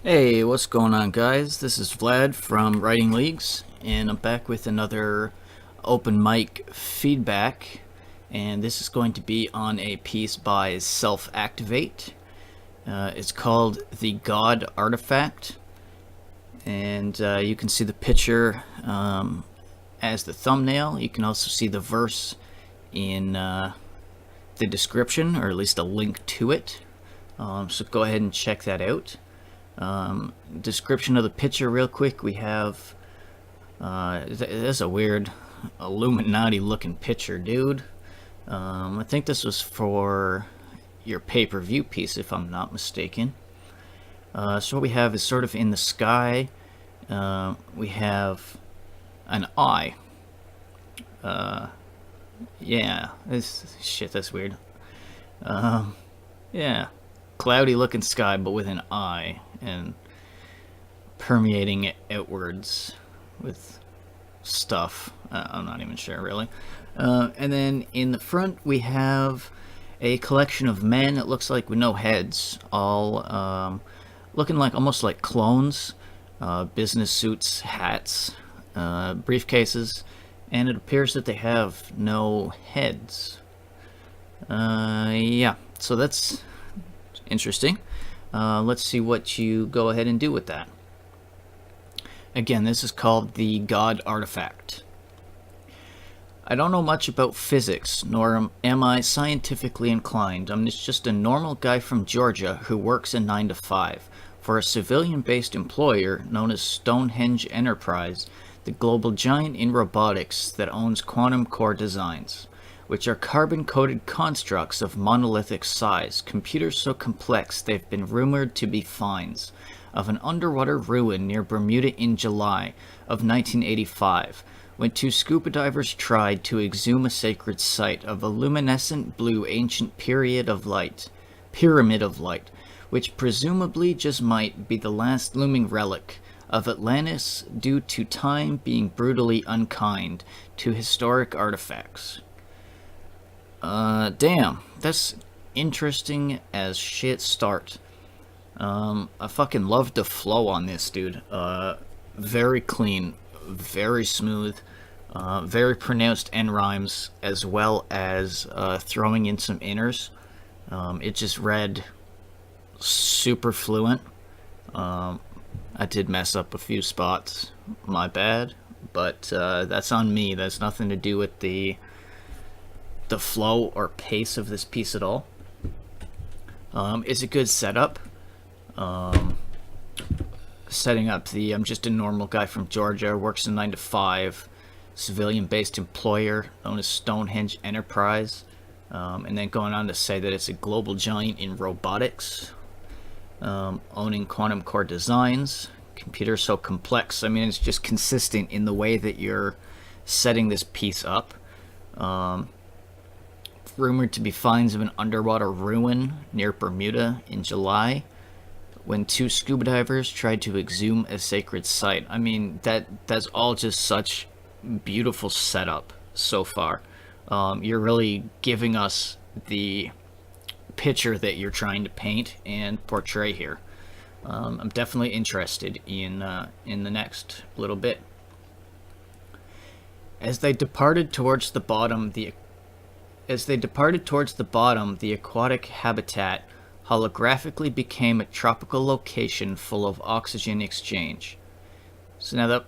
Hey, what's going on, guys? This is Vlad from Writing Leagues, and I'm back with another open mic feedback. And this is going to be on a piece by Self Activate. It's called The God Artifact, and you can see the picture as the thumbnail. You can also see the verse in the description, or at least a link to it. So go ahead and check that out. Description of the picture real quick. We have that's a weird Illuminati looking picture, dude. I think this was for your pay-per-view piece, if I'm not mistaken. So what we have is sort of in the sky. We have an eye. Yeah, that's weird. Yeah, cloudy looking sky, but with an eye and permeating it outwards with stuff. I'm not even sure, really. And then in the front, we have a collection of men, it looks like, with no heads, all looking like almost like clones. Business suits, hats, briefcases, and it appears that they have no heads. Yeah, so that's interesting. Let's see what you go ahead and do with that. Again, this is called the God Artifact. I don't know much about physics, nor am I scientifically inclined. I'm just a normal guy from Georgia who works a 9 to 5 for a civilian-based employer known as Stonehenge Enterprise, the global giant in robotics that owns Quantum Core Designs, which are carbon-coated constructs of monolithic size, computers so complex they've been rumored to be finds, of an underwater ruin near Bermuda in July of 1985, when two scuba divers tried to exhume a sacred site of a luminescent blue ancient pyramid of light, which presumably just might be the last looming relic of Atlantis due to time being brutally unkind to historic artifacts. Damn, that's interesting as shit start. I fucking love the flow on this, dude. Very clean, very smooth, very pronounced end rhymes, as well as throwing in some inners. It just read super fluent. I did mess up a few spots, my bad, but that's on me. That's nothing to do with the flow or pace of this piece at all. It's a good setup. Setting up the I'm just a normal guy from Georgia, works a 9 to 5, civilian-based employer known as Stonehenge Enterprise, and then going on to say that it's a global giant in robotics, owning Quantum Core Designs, computers so complex. I mean, it's just consistent in the way that you're setting this piece up. Rumored to be finds of an underwater ruin near Bermuda in July, when two scuba divers tried to exhume a sacred site. I mean, that's all just such beautiful setup so far. You're really giving us the picture that you're trying to paint and portray here. I'm definitely interested in the next little bit. As they departed towards the bottom, the aquatic habitat holographically became a tropical location full of oxygen exchange. So now that,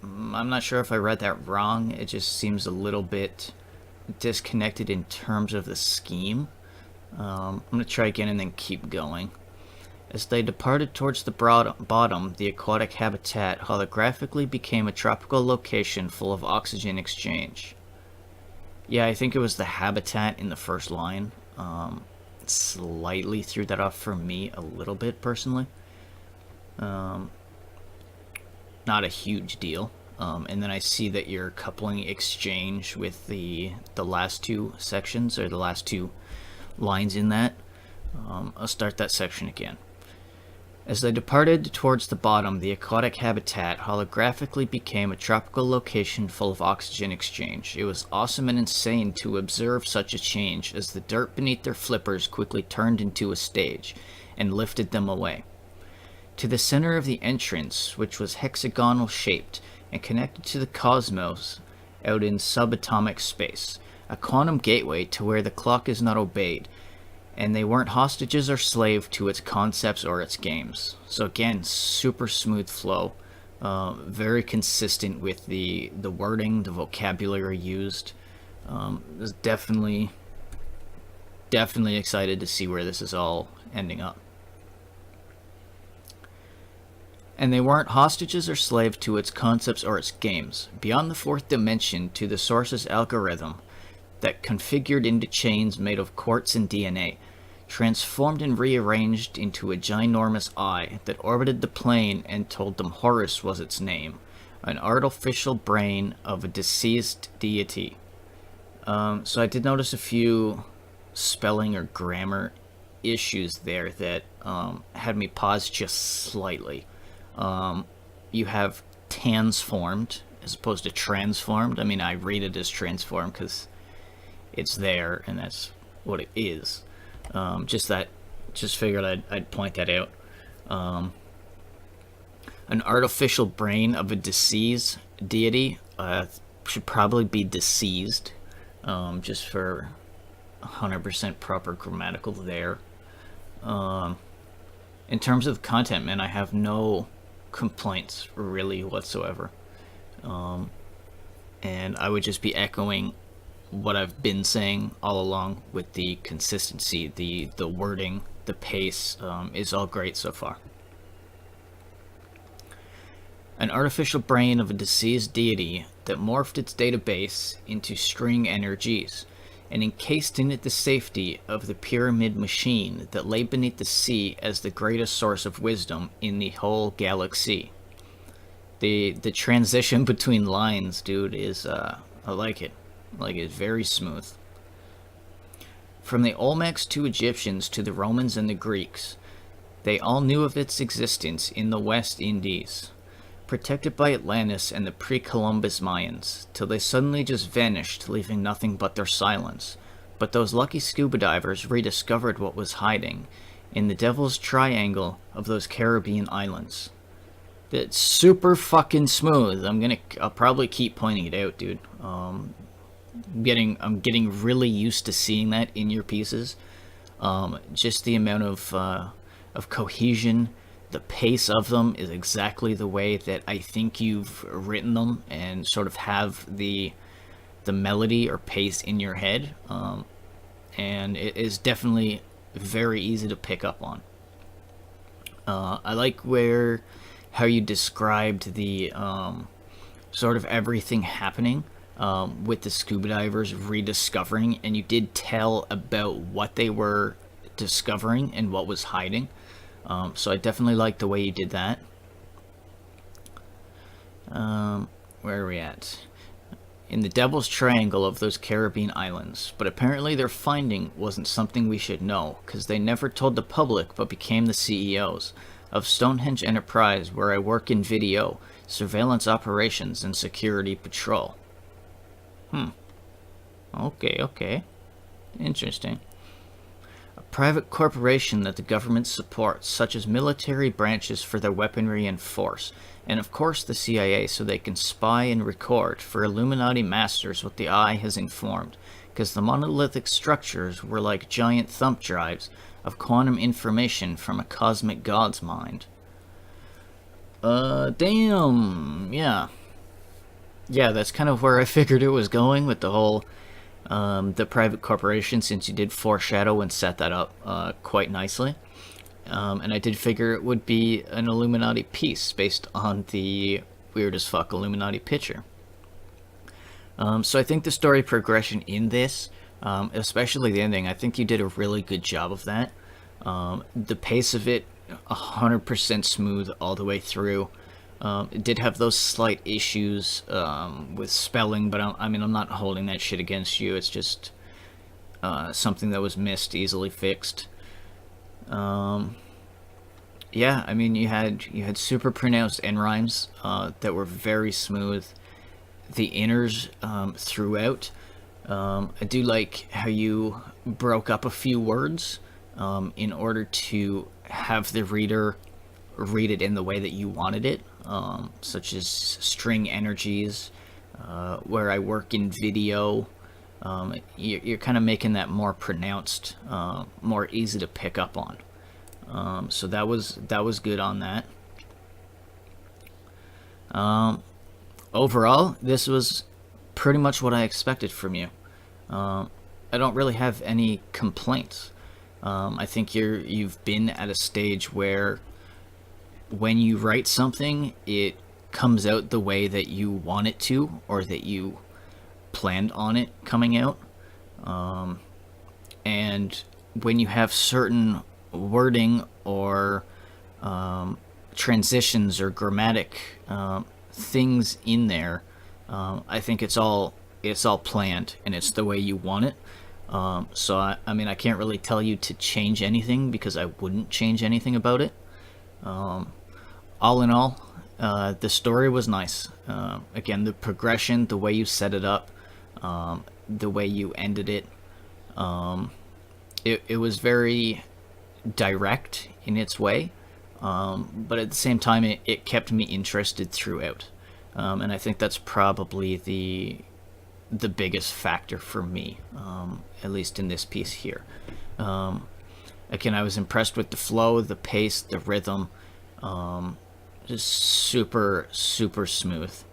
I'm not sure if I read that wrong. It just seems a little bit disconnected in terms of the scheme. I'm going to try again and then keep going. As they departed towards the bottom, the aquatic habitat holographically became a tropical location full of oxygen exchange. Yeah, I think it was the habitat in the first line. Slightly threw that off for me a little bit, personally. Not a huge deal. And then I see that you're coupling exchange with the last two sections, or the last two lines in that. I'll start that section again. As they departed towards the bottom, the aquatic habitat holographically became a tropical location full of oxygen exchange. It was awesome and insane to observe such a change, as the dirt beneath their flippers quickly turned into a stage and lifted them away. To the center of the entrance, which was hexagonal shaped and connected to the cosmos out in subatomic space, a quantum gateway to where the clock is not obeyed, and they weren't hostages or slave to its concepts or its games. So again, super smooth flow, very consistent with the wording, the vocabulary used. Was definitely excited to see where this is all ending up. And they weren't hostages or slaves to its concepts or its games, beyond the fourth dimension to the source's algorithm that configured into chains made of quartz and DNA, transformed and rearranged into a ginormous eye that orbited the plane and told them Horus was its name, an artificial brain of a deceased deity. So I did notice a few spelling or grammar issues there that had me pause just slightly. You have transformed as opposed to transformed. I mean, I read it as transformed because it's there and that's what it is. Just figured I'd point that out. An artificial brain of a deceased deity should probably be deceased, just for 100% proper grammatical there. In terms of the content, man, I have no complaints really whatsoever. And I would just be echoing what I've been saying all along with the consistency, the wording, the pace is all great so far. An artificial brain of a deceased deity that morphed its database into string energies and encased in it the safety of the pyramid machine that lay beneath the sea as the greatest source of wisdom in the whole galaxy. The transition between lines, dude, is I like it. Like, it's very smooth. From the Olmecs to Egyptians to the Romans and the Greeks, they all knew of its existence in the West Indies, protected by Atlantis and the pre-Columbus Mayans, till they suddenly just vanished, leaving nothing but their silence. But those lucky scuba divers rediscovered what was hiding in the Devil's Triangle of those Caribbean islands. It's super fucking smooth. I'll probably keep pointing it out, dude. I'm getting really used to seeing that in your pieces. Just the amount of cohesion, the pace of them is exactly the way that I think you've written them, and sort of have the melody or pace in your head. And it is definitely very easy to pick up on. I like how you described the sort of everything happening with the scuba divers rediscovering, and you did tell about what they were discovering and what was hiding. So I definitely like the way you did that. Where are we at? In the Devil's Triangle of those Caribbean islands, but apparently their finding wasn't something we should know, because they never told the public but became the CEOs of Stonehenge Enterprise, where I work in video, surveillance operations, and security patrol. Okay. Interesting. A private corporation that the government supports, such as military branches for their weaponry and force, and of course the CIA so they can spy and record for Illuminati masters what the eye has informed, because the monolithic structures were like giant thumb drives of quantum information from a cosmic god's mind. Damn, yeah. Yeah, that's kind of where I figured it was going with the whole, the private corporation, since you did foreshadow and set that up quite nicely. And I did figure it would be an Illuminati piece based on the weird as fuck Illuminati picture. So I think the story progression in this, especially the ending, I think you did a really good job of that. The pace of it, 100% smooth all the way through. It did have those slight issues with spelling, but I'm not holding that shit against you. It's just something that was missed, easily fixed. Yeah, I mean, you had super pronounced end rhymes that were very smooth. The inners throughout. I do like how you broke up a few words in order to have the reader read it in the way that you wanted it, such as string energies, where I work in video. You're kind of making that more pronounced, more easy to pick up on. So that was good on that. Overall, this was pretty much what I expected from you. I don't really have any complaints. I think you've been at a stage where when you write something, it comes out the way that you want it to, or that you planned on it coming out. And when you have certain wording or transitions or grammatic things in there, I think it's all planned and it's the way you want it. So I mean, I can't really tell you to change anything because I wouldn't change anything about it. All in all, the story was nice. Again, the progression, the way you set it up, the way you ended it, it was very direct in its way, but at the same time, it kept me interested throughout. And I think that's probably the biggest factor for me, at least in this piece here. Again, I was impressed with the flow, the pace, the rhythm, just super smooth.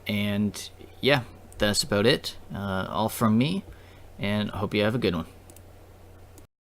And yeah, that's about it, all from me, and I hope you have a good one.